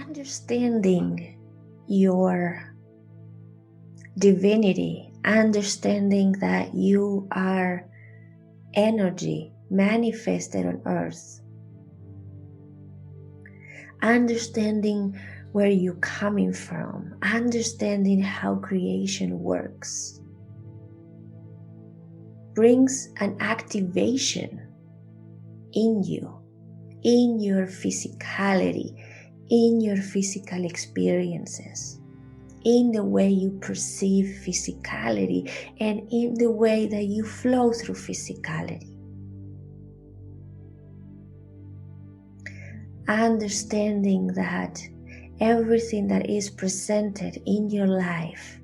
understanding your divinity, understanding that you are energy manifested on earth, understanding where you're coming from, understanding how creation works, brings an activation in you, in your physicality, in your physical experiences, in the way you perceive physicality, and in the way that you flow through physicality. Understanding that everything that is presented in your life,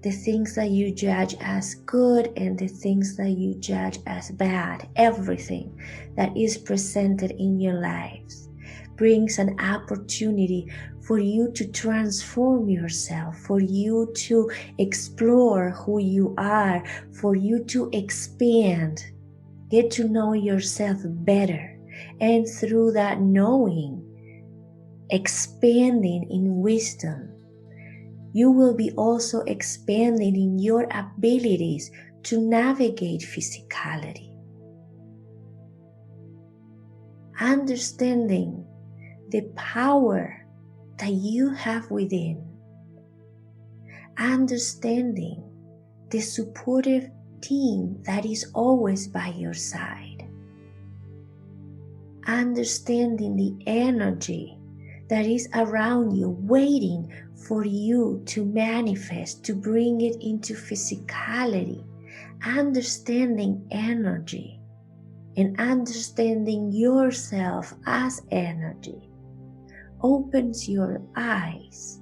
the things that you judge as good and the things that you judge as bad, everything that is presented in your lives brings an opportunity for you to transform yourself, for you to explore who you are, for you to expand, get to know yourself better. And through that knowing, expanding in wisdom, you will be also expanding in your abilities to navigate physicality. Understanding the power that you have within. Understanding the supportive team that is always by your side. Understanding the energy that is around you, waiting for you to manifest, to bring it into physicality. Understanding energy and understanding yourself as energy opens your eyes.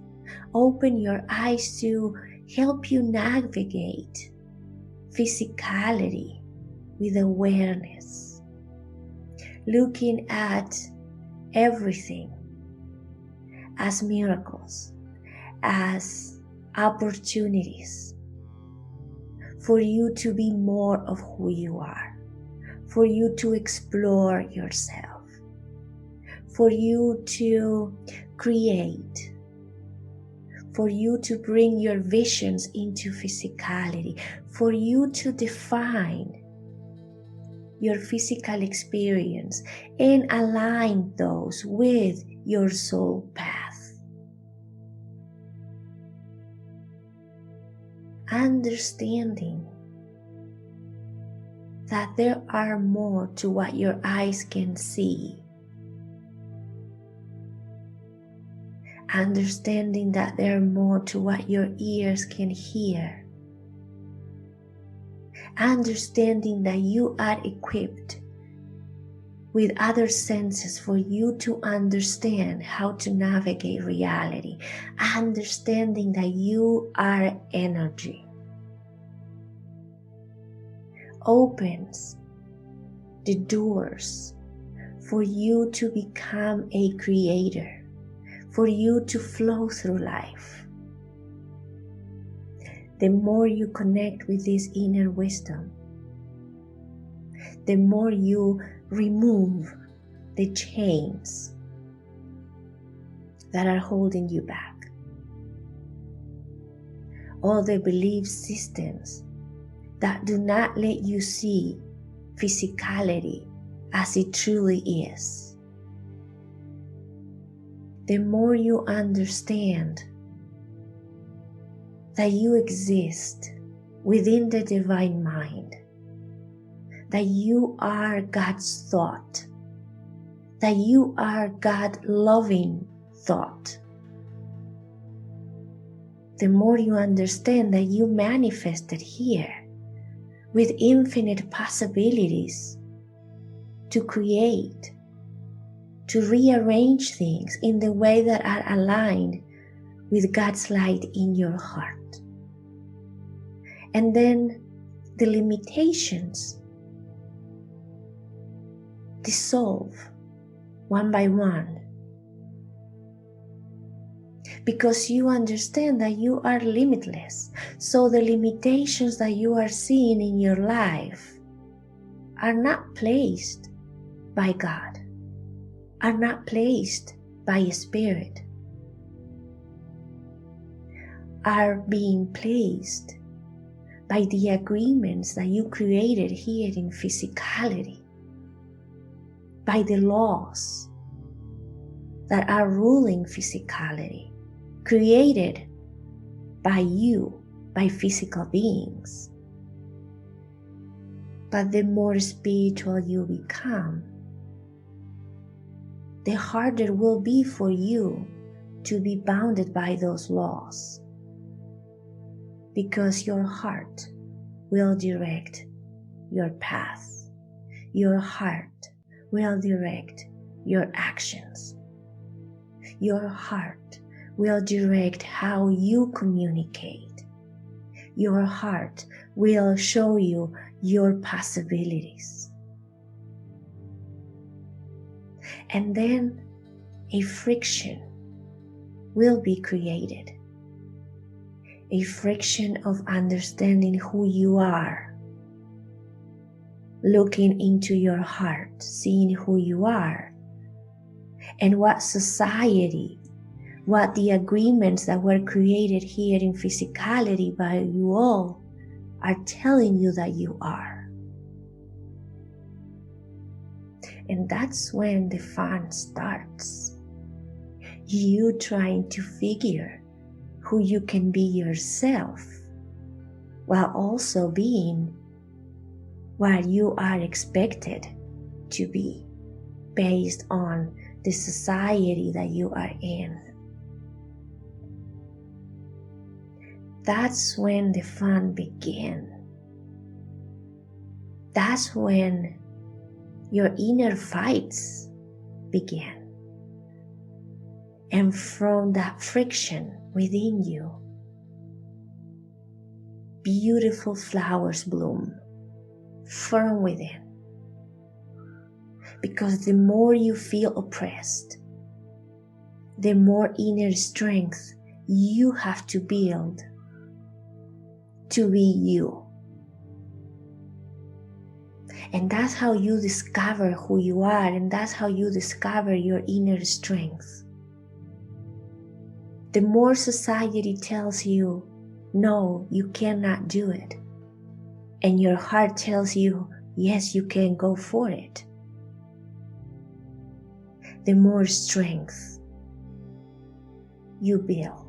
Open your eyes to help you navigate physicality with awareness. Looking at everything as miracles, as opportunities for you to be more of who you are, for you to explore yourself, for you to create, for you to bring your visions into physicality, for you to define your physical experience and align those with your soul path. Understanding that there are more to what your eyes can see. Understanding that there are more to what your ears can hear. Understanding that you are equipped with other senses for you to understand how to navigate reality. Understanding that you are energy opens the doors for you to become a creator, for you to flow through life. The more you connect with this inner wisdom, the more you remove the chains that are holding you back. All the belief systems that do not let you see physicality as it truly is. The more you understand that you exist within the divine mind, that you are God's thought, that you are God-loving thought. The more you understand that you manifested here with infinite possibilities to create, to rearrange things in the way that are aligned with God's light in your heart. And then the limitations dissolve one by one, because you understand that you are limitless. So the limitations that you are seeing in your life are not placed by God, are not placed by spirit are being placed by the agreements that you created here in physicality, by the laws that are ruling physicality, created by you, by physical beings. But the more spiritual you become, the harder it will be for you to be bounded by those laws, because your heart will direct your path. Your heart will direct your actions. Your heart will direct how you communicate. Your heart will show you your possibilities. And then a friction will be created. A friction of understanding who you are, looking into your heart, seeing who you are, and what society, what the agreements that were created here in physicality by you all are telling you that you are. And that's when the fun starts. You trying to figure who you can be yourself, while also being what you are expected to be based on the society that you are in. That's when the fun begins. That's when your inner fights begin. And from that friction within you, beautiful flowers bloom from within. Because the more you feel oppressed, the more inner strength you have to build to be you. And that's how you discover who you are, and that's how you discover your inner strength. The more society tells you, no, you cannot do it, and your heart tells you, yes, you can go for it, the more strength you build.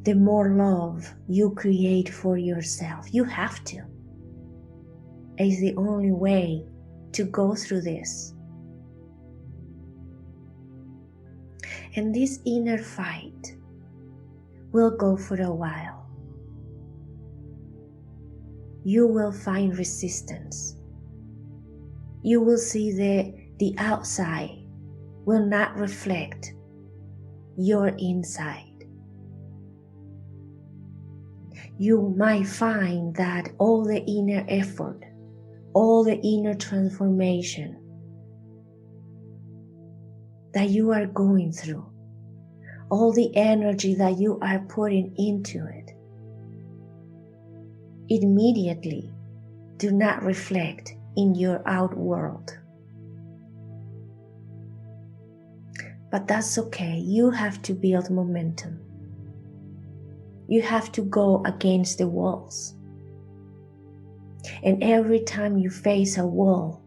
The more love you create for yourself. You have to. It's the only way to go through this. And this inner fight will go for a while. You will find resistance. You will see the outside will not reflect your inside. You might find that all the inner effort, all the inner transformation that you are going through, all the energy that you are putting into it, immediately do not reflect in your out world. But that's okay. You have to build momentum. You have to go against the walls. And every time you face a wall,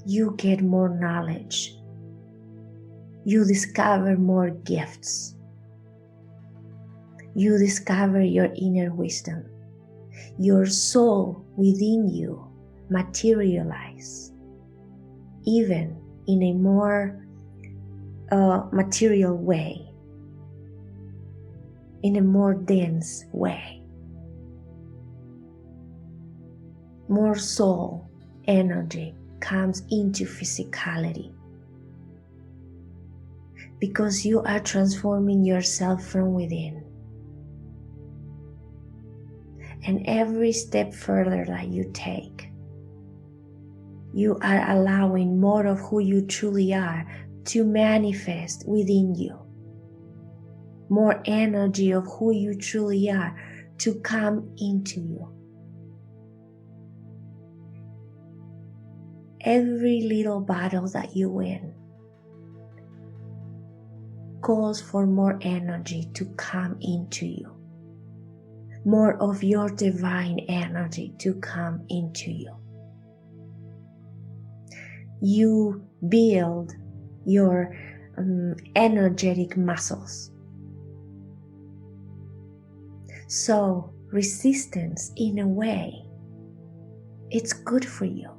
you get more knowledge. You discover more gifts. You discover your inner wisdom. Your soul within you materialize, even in a more material way, in a more dense way. More soul energy comes into physicality because you are transforming yourself from within. And every step further that you take, you are allowing more of who you truly are to manifest within you. More energy of who you truly are to come into you. Every little battle that you win calls for more energy to come into you, more of your divine energy to come into you. You build your energetic muscles. So resistance, in a way, it's good for you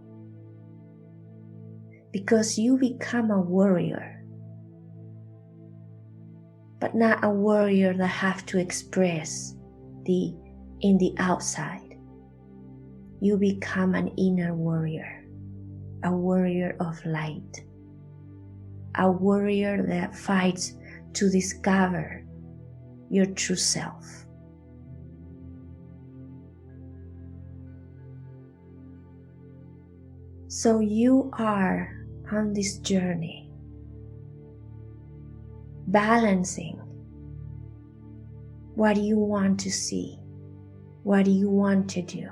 because you become a warrior, but not a warrior that have to express in the outside. You become an inner warrior, a warrior of light, a warrior that fights to discover your true self. So you are on this journey, balancing what you want to see, what you want to do,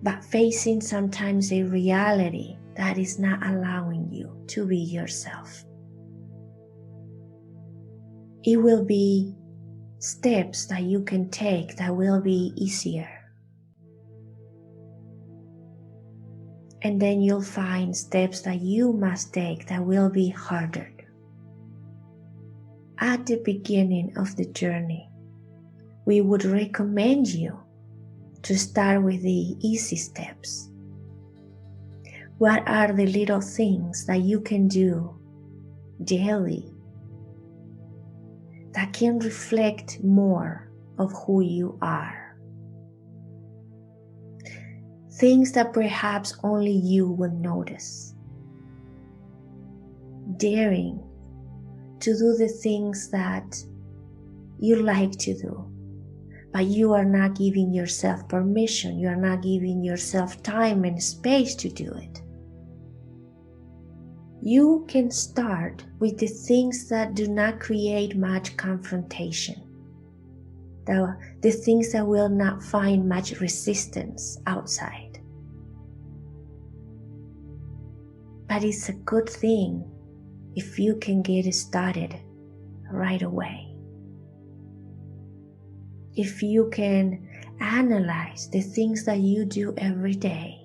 but facing sometimes a reality that is not allowing you to be yourself. It will be steps that you can take that will be easier. And then you'll find steps that you must take that will be harder. At the beginning of the journey, we would recommend you to start with the easy steps. What are the little things that you can do daily that can reflect more of who you are? Things that perhaps only you will notice. Daring to do the things that you like to do, but you are not giving yourself permission, you are not giving yourself time and space to do it. You can start with the things that do not create much confrontation, the things that will not find much resistance outside. But it's a good thing if you can get started right away. If you can analyze the things that you do every day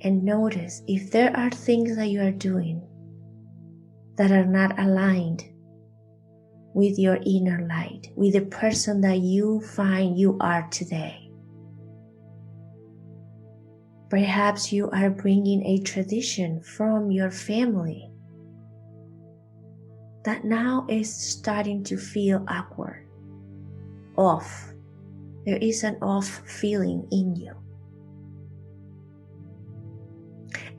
and notice if there are things that you are doing that are not aligned with your inner light, with the person that you find you are today. Perhaps you are bringing a tradition from your family that now is starting to feel awkward, off. There is an off feeling in you.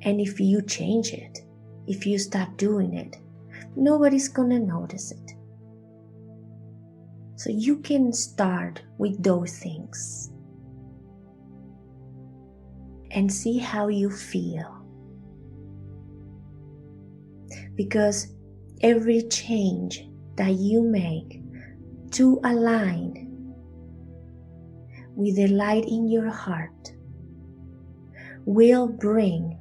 And if you change it, if you stop doing it, nobody's gonna notice it. So you can start with those things and see how you feel. Because every change that you make to align with the light in your heart will bring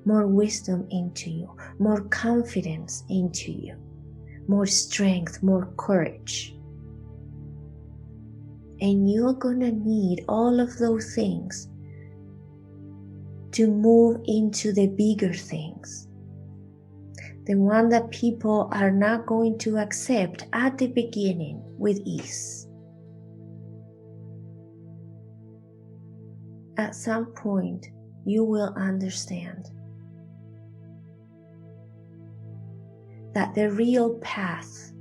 more wisdom into you, more confidence into you, more strength, more courage. And you're gonna need all of those things to move into the bigger things, the one that people are not going to accept at the beginning with ease. At some point, you will understand that the real path,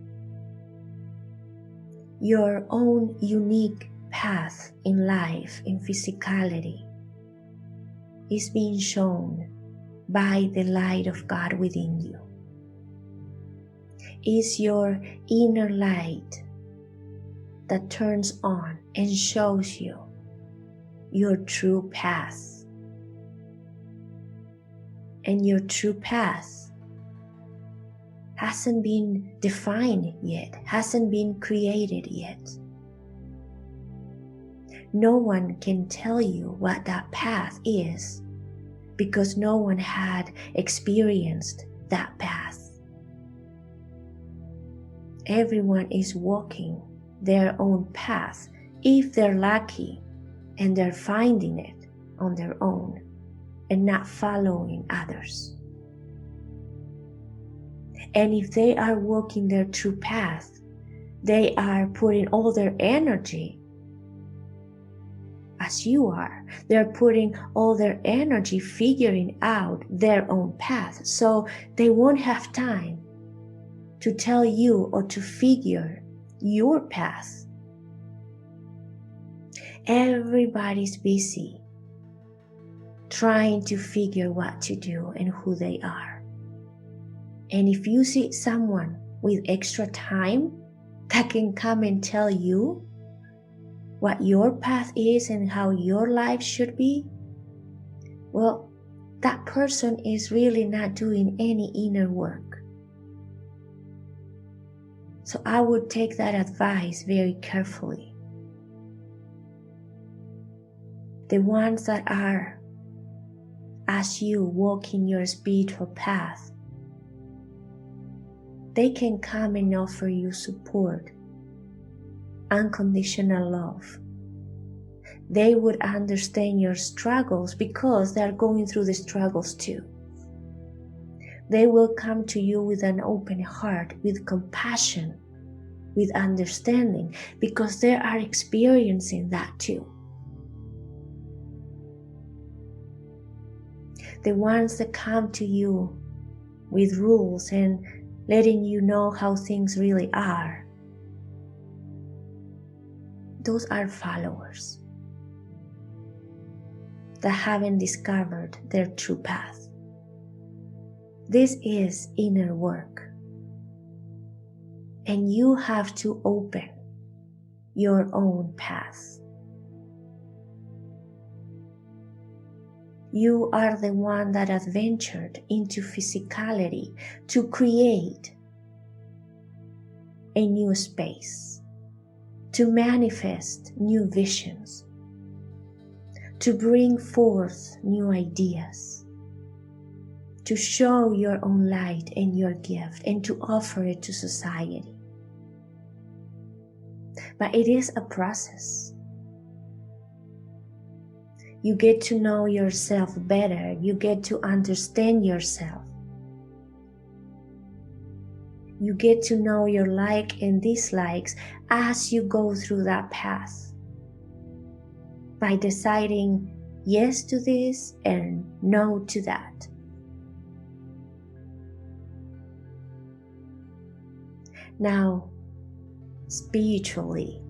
your own unique path in life, in physicality, is being shown by the light of God within you. Is your inner light that turns on and shows you your true path. And your true path hasn't been defined yet, hasn't been created yet. No one can tell you what that path is because no one had experienced that path. Everyone is walking their own path if they're lucky and they're finding it on their own and not following others. And if they are walking their true path, they are putting all their energy, as you are, they're putting all their energy figuring out their own path, so they won't have time to tell you or to figure your path. Everybody's busy trying to figure what to do and who they are. And if you see someone with extra time that can come and tell you what your path is and how your life should be, well, that person is really not doing any inner work. So I would take that advice very carefully. The ones that are, as you walking your spiritual path, they can come and offer you support, unconditional love. They would understand your struggles because they are going through the struggles too. They will come to you with an open heart, with compassion, with understanding, because they are experiencing that too. The ones that come to you with rules and letting you know how things really are, those are followers that haven't discovered their true path. This is inner work, and you have to open your own path. You are the one that adventured into physicality to create a new space, to manifest new visions, to bring forth new ideas, to show your own light and your gift and to offer it to society. But it is a process. You get to know yourself better. You get to understand yourself. You get to know your likes and dislikes as you go through that path, by deciding yes to this and no to that. Now, spiritually,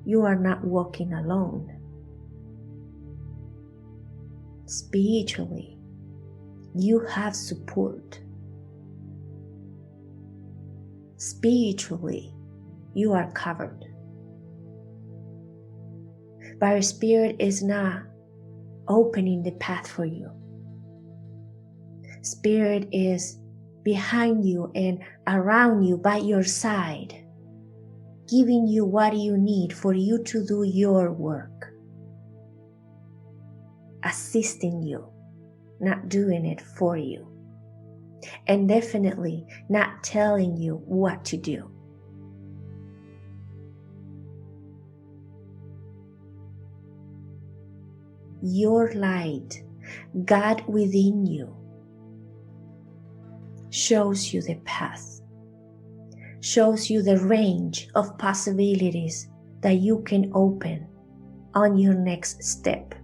you are not walking alone. Spiritually, you have support. Spiritually, you are covered. But your spirit is not opening the path for you. Spirit is behind you and around you, by your side, giving you what you need for you to do your work, assisting you, not doing it for you, and definitely not telling you what to do. Your light, God within you, shows you the path, shows you the range of possibilities that you can open on your next step.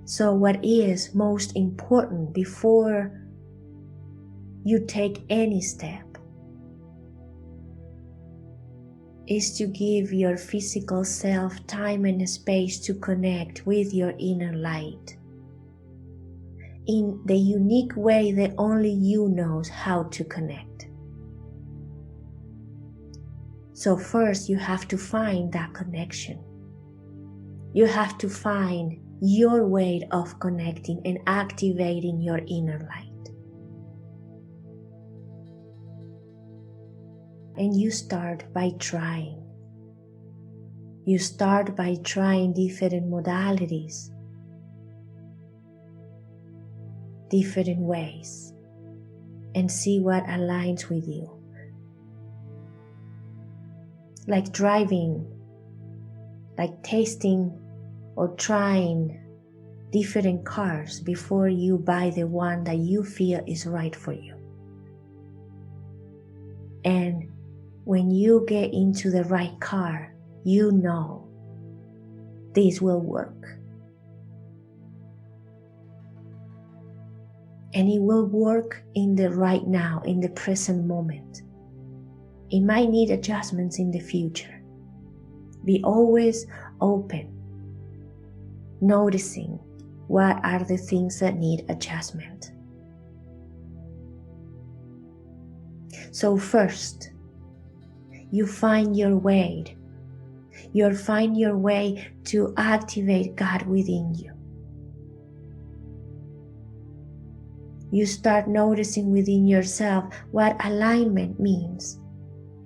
So what is most important before you take any step is to give your physical self time and space to connect with your inner light in the unique way that only you knows how to connect. So first you have to find that connection. You have to find your way of connecting and activating your inner light. And you start by trying. You start by trying different modalities, different ways, and see what aligns with you. Like driving, like tasting or trying different cars before you buy the one that you feel is right for you. And when you get into the right car, you know this will work. And it will work in the right now, in the present moment. It might need adjustments in the future. Be always open, noticing what are the things that need adjustment. So first, you find your way. You'll find your way to activate God within you. You start noticing within yourself what alignment means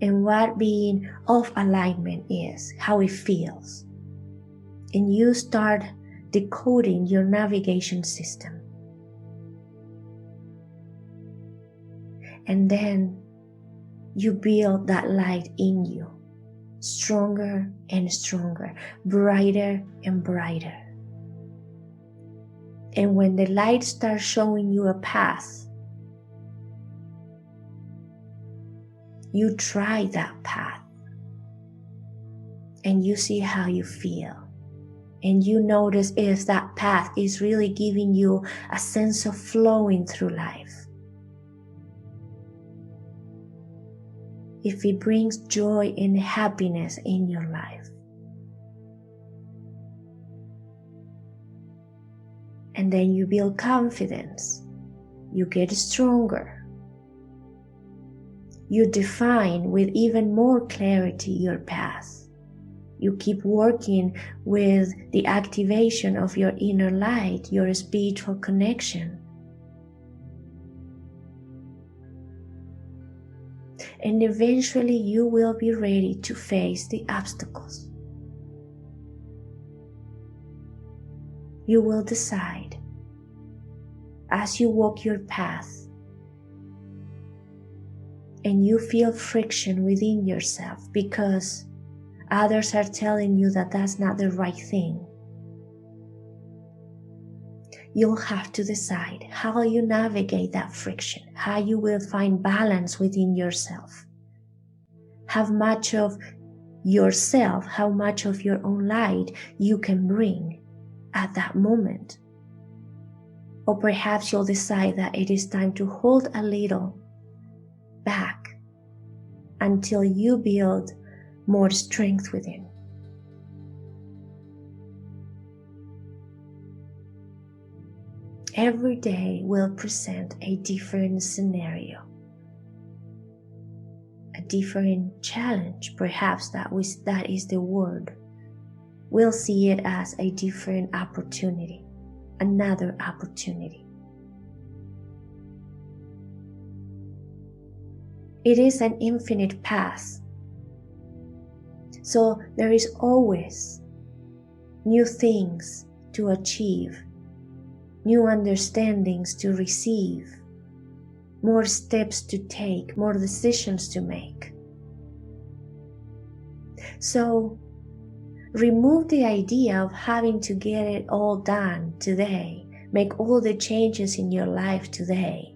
and what being off alignment is, how it feels. And you start decoding your navigation system. And then you build that light in you, stronger and stronger, brighter and brighter. And when the light starts showing you a path, you try that path and you see how you feel. And you notice if that path is really giving you a sense of flowing through life. If it brings joy and happiness in your life. And then you build confidence. You get stronger. You define with even more clarity your path. You keep working with the activation of your inner light, your spiritual connection. And eventually you will be ready to face the obstacles. You will decide as you walk your path and you feel friction within yourself because others are telling you that that's not the right thing. You'll have to decide how you navigate that friction, how you will find balance within yourself. How much of yourself, how much of your own light you can bring at that moment. Or perhaps you'll decide that it is time to hold a little back until you build more strength within. Every day will present a different scenario, a different challenge. Perhaps that is the word. We'll see it as a different opportunity, another opportunity. It is an infinite path. So there is always new things to achieve, new understandings to receive, more steps to take, more decisions to make. So remove the idea of having to get it all done today, make all the changes in your life today.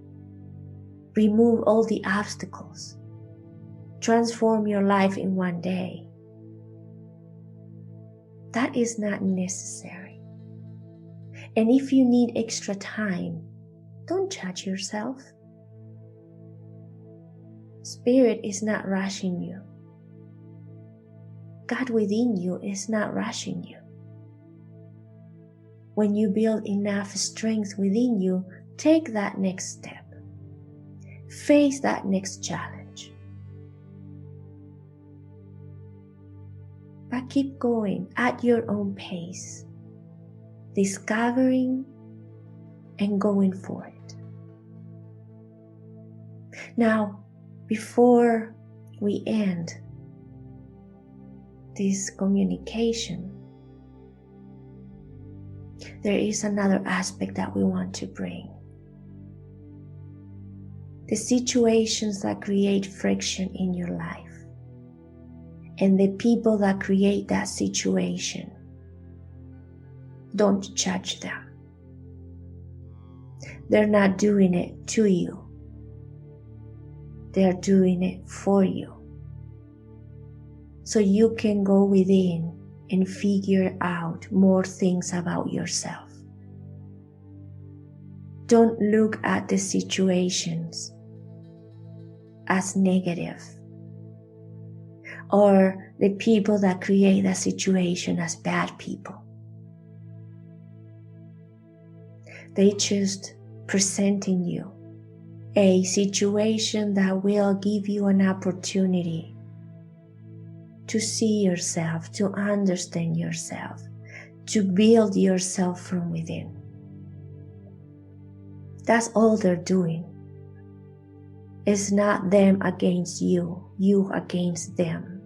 Remove all the obstacles. Transform your life in one day. That is not necessary. And if you need extra time, don't judge yourself. Spirit is not rushing you. God within you is not rushing you. When you build enough strength within you, take that next step. Face that next challenge. But keep going at your own pace, discovering and going for it. Now, before we end this communication, there is another aspect that we want to bring. The situations that create friction in your life and the people that create that situation, don't judge them. They're not doing it to you. They're doing it for you. So you can go within and figure out more things about yourself. Don't look at the situations as negative, or the people that create that situation as bad people. They just presenting you a situation that will give you an opportunity to see yourself, to understand yourself, to build yourself from within. That's all they're doing. It's not them against you, you against them.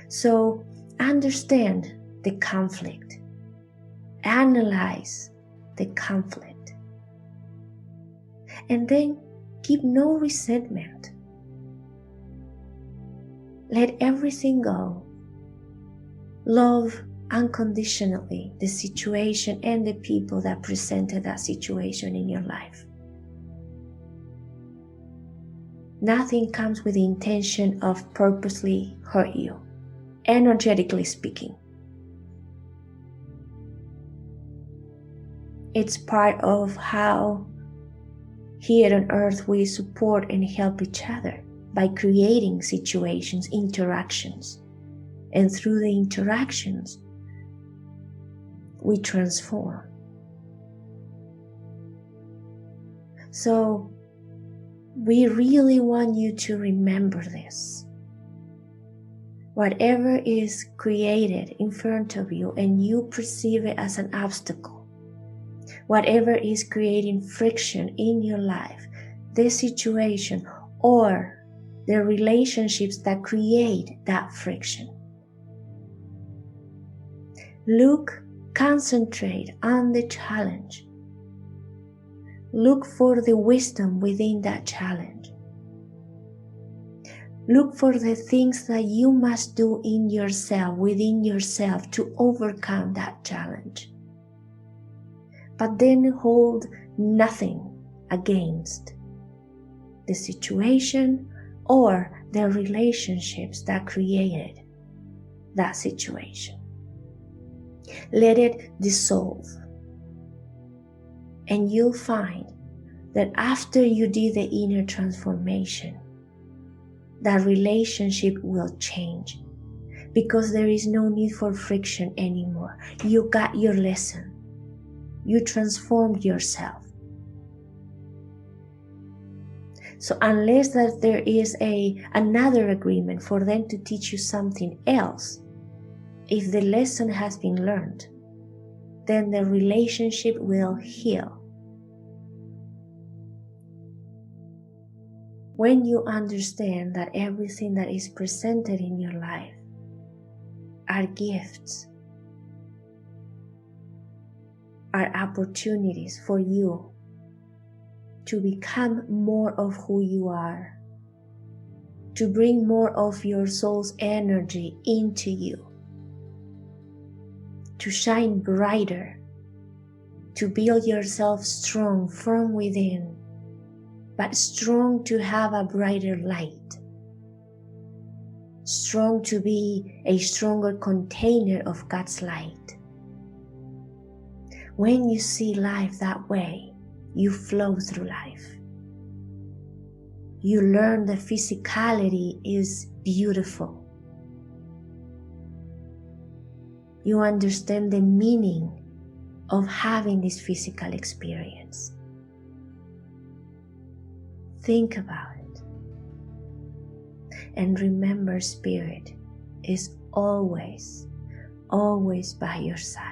So understand the conflict. Analyze the conflict. And then keep no resentment. Let everything go. Love unconditionally the situation and the people that presented that situation in your life. Nothing comes with the intention of purposely hurt you, energetically speaking. It's part of how here on earth we support and help each other by creating situations, interactions. And through the interactions, we transform. So we really want you to remember this. Whatever is created in front of you and you perceive it as an obstacle, whatever is creating friction in your life, the situation or the relationships that create that friction, concentrate on the challenge. Look for the wisdom within that challenge. Look for the things that you must do in yourself, within yourself, to overcome that challenge. But then hold nothing against the situation or the relationships that created that situation. Let it dissolve. And you'll find that after you did the inner transformation, that relationship will change because there is no need for friction anymore. You got your lesson. You transformed yourself. So unless that there is another agreement for them to teach you something else, if the lesson has been learned, then the relationship will heal. When you understand that everything that is presented in your life are gifts, are opportunities for you to become more of who you are, to bring more of your soul's energy into you, to shine brighter, to build yourself strong from within, but strong to have a brighter light, strong to be a stronger container of God's light. When you see life that way, you flow through life. You learn that physicality is beautiful. You understand the meaning of having this physical experience. Think about it. And remember, Spirit is always, always by your side.